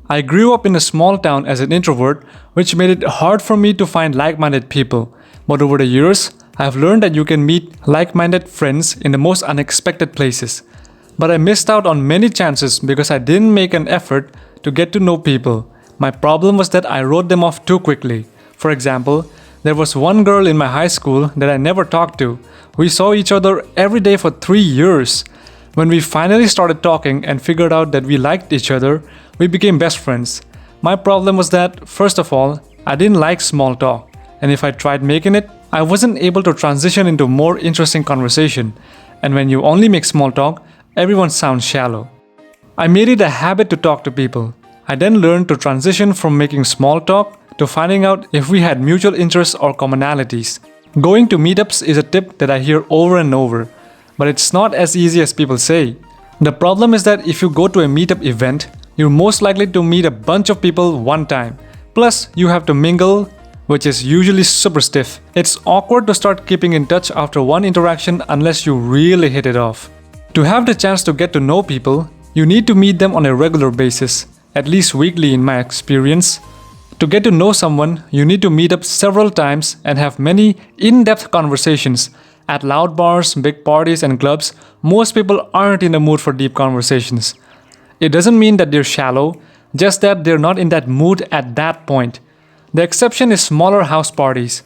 I grew up in a small town as an introvert, which made it hard for me to find like-minded people. But over the years, I have learned that you can meet like-minded friends in the most unexpected places. But I missed out on many chances because I didn't make an effort to get to know people. My problem was that I wrote them off too quickly. For example, there was one girl in my high school that I never talked to. We saw each other every day for 3 years. When we finally started talking and figured out that we liked each other, we became best friends. My problem was that, first of all, I didn't like small talk, and if I tried making it, I wasn't able to transition into more interesting conversation. And when you only make small talk, everyone sounds shallow. I made it a habit to talk to people. I then learned to transition from making small talk to finding out if we had mutual interests or commonalities. Going to meetups is a tip that I hear over and over, but it's not as easy as people say. The problem is that if you go to a meetup event, you're most likely to meet a bunch of people one time. Plus, you have to mingle, which is usually super stiff. It's awkward to start keeping in touch after one interaction unless you really hit it off. To have the chance to get to know people, you need to meet them on a regular basis, at least weekly in my experience. To get to know someone, you need to meet up several times and have many in-depth conversations. At loud bars, big parties, and clubs, most people aren't in the mood for deep conversations. It doesn't mean that they're shallow, just that they're not in that mood at that point. The exception is smaller house parties.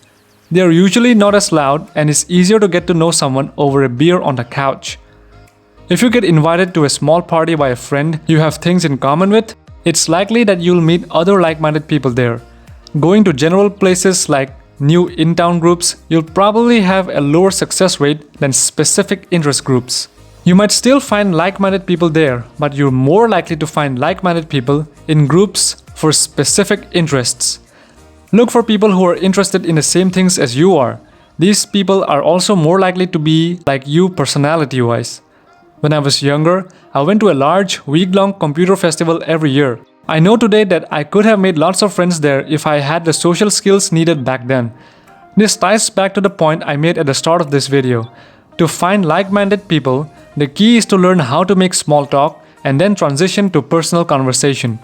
They are usually not as loud and it's easier to get to know someone over a beer on the couch. If you get invited to a small party by a friend you have things in common with, it's likely that you'll meet other like-minded people there. Going to general places like new in-town groups, you'll probably have a lower success rate than specific interest groups. You might still find like-minded people there, but you're more likely to find like-minded people in groups for specific interests. Look for people who are interested in the same things as you are. These people are also more likely to be like you personality-wise. When I was younger, I went to a large, week-long computer festival every year. I know today that I could have made lots of friends there if I had the social skills needed back then. This ties back to the point I made at the start of this video. To find like-minded people, the key is to learn how to make small talk and then transition to personal conversation.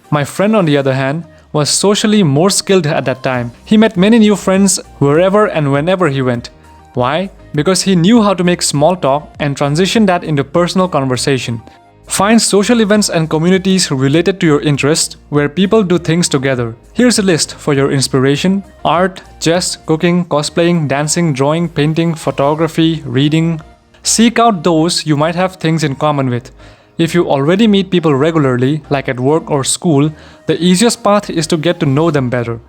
My friend, on the other hand, was socially more skilled at that time. He met many new friends wherever and whenever he went. Why? Because he knew how to make small talk and transition that into personal conversation. Find social events and communities related to your interests where people do things together. Here's a list for your inspiration: art, chess, cooking, cosplaying, dancing, drawing, painting, photography, reading. Seek out those you might have things in common with. If you already meet people regularly, like at work or school, the easiest path is to get to know them better.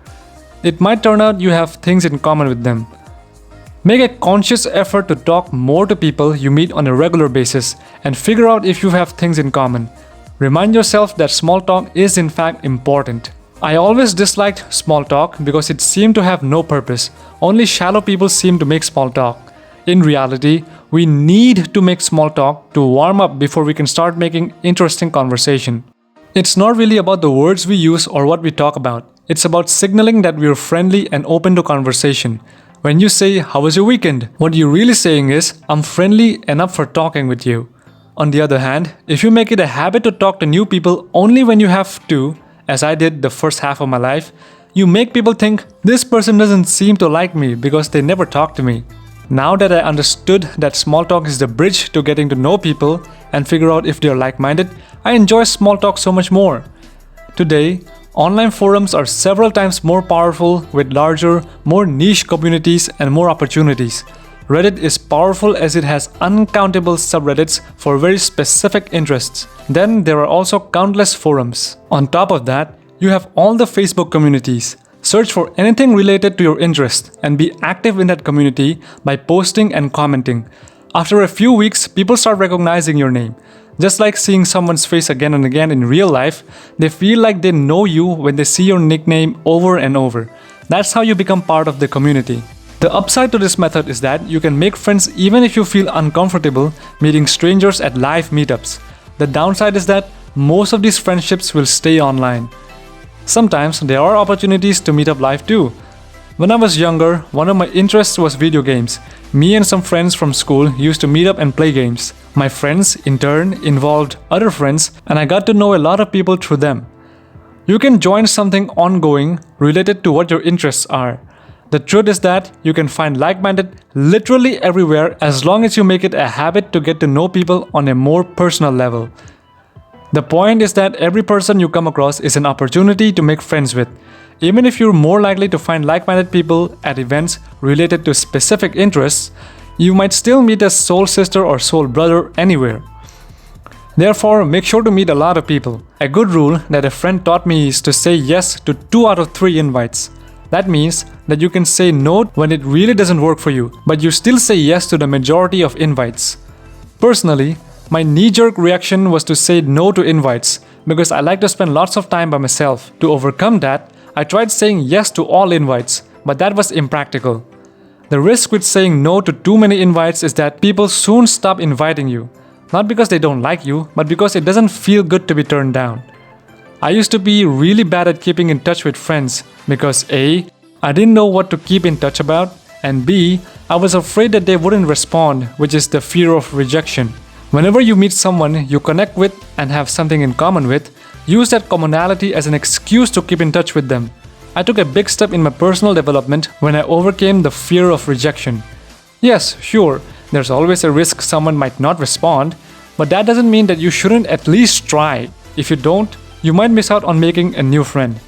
It might turn out you have things in common with them. Make a conscious effort to talk more to people you meet on a regular basis and figure out if you have things in common. Remind yourself that small talk is in fact important. I always disliked small talk because it seemed to have no purpose. Only shallow people seem to make small talk. In reality, we need to make small talk to warm up before we can start making interesting conversation. It's not really about the words we use or what we talk about. It's about signaling that we're friendly and open to conversation. When you say, "How was your weekend?" what you're really saying is, "I'm friendly and up for talking with you." On the other hand, if you make it a habit to talk to new people only when you have to, as I did the first half of my life, you make people think, "This person doesn't seem to like me because they never talk to me." Now that I understood that small talk is the bridge to getting to know people and figure out if they're like-minded, I enjoy small talk so much more. Today, online forums are several times more powerful with larger, more niche communities and more opportunities. Reddit is powerful as it has uncountable subreddits for very specific interests. Then there are also countless forums. On top of that, you have all the Facebook communities. Search for anything related to your interest and be active in that community by posting and commenting. After a few weeks, people start recognizing your name. Just like seeing someone's face again and again in real life, they feel like they know you when they see your nickname over and over. That's how you become part of the community. The upside to this method is that you can make friends even if you feel uncomfortable meeting strangers at live meetups. The downside is that most of these friendships will stay online. Sometimes there are opportunities to meet up live too. When I was younger, one of my interests was video games. Me and some friends from school used to meet up and play games. My friends, in turn, involved other friends, and I got to know a lot of people through them. You can join something ongoing related to what your interests are. The truth is that you can find like-minded literally everywhere as long as you make it a habit to get to know people on a more personal level. The point is that every person you come across is an opportunity to make friends with. Even if you're more likely to find like-minded people at events related to specific interests, you might still meet a soul sister or soul brother anywhere. Therefore, make sure to meet a lot of people. A good rule that a friend taught me is to say yes to 2 out of 3 invites. That means that you can say no when it really doesn't work for you, but you still say yes to the majority of invites. Personally, my knee-jerk reaction was to say no to invites because I like to spend lots of time by myself. To overcome that, I tried saying yes to all invites, but that was impractical. The risk with saying no to too many invites is that people soon stop inviting you. Not because they don't like you, but because it doesn't feel good to be turned down. I used to be really bad at keeping in touch with friends because A, I didn't know what to keep in touch about, and B, I was afraid that they wouldn't respond, which is the fear of rejection. Whenever you meet someone you connect with and have something in common with, use that commonality as an excuse to keep in touch with them. I took a big step in my personal development when I overcame the fear of rejection. Yes, sure, there's always a risk someone might not respond, but that doesn't mean that you shouldn't at least try. If you don't, you might miss out on making a new friend.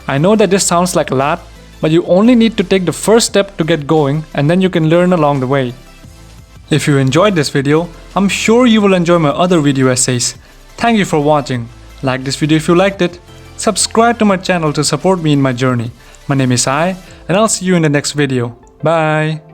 I know that this sounds like a lot, but you only need to take the first step to get going, and then you can learn along the way. If you enjoyed this video, I'm sure you will enjoy my other video essays. Thank you for watching. Like this video if you liked it. Subscribe to my channel to support me in my journey. My name is Sai, and I'll see you in the next video. Bye.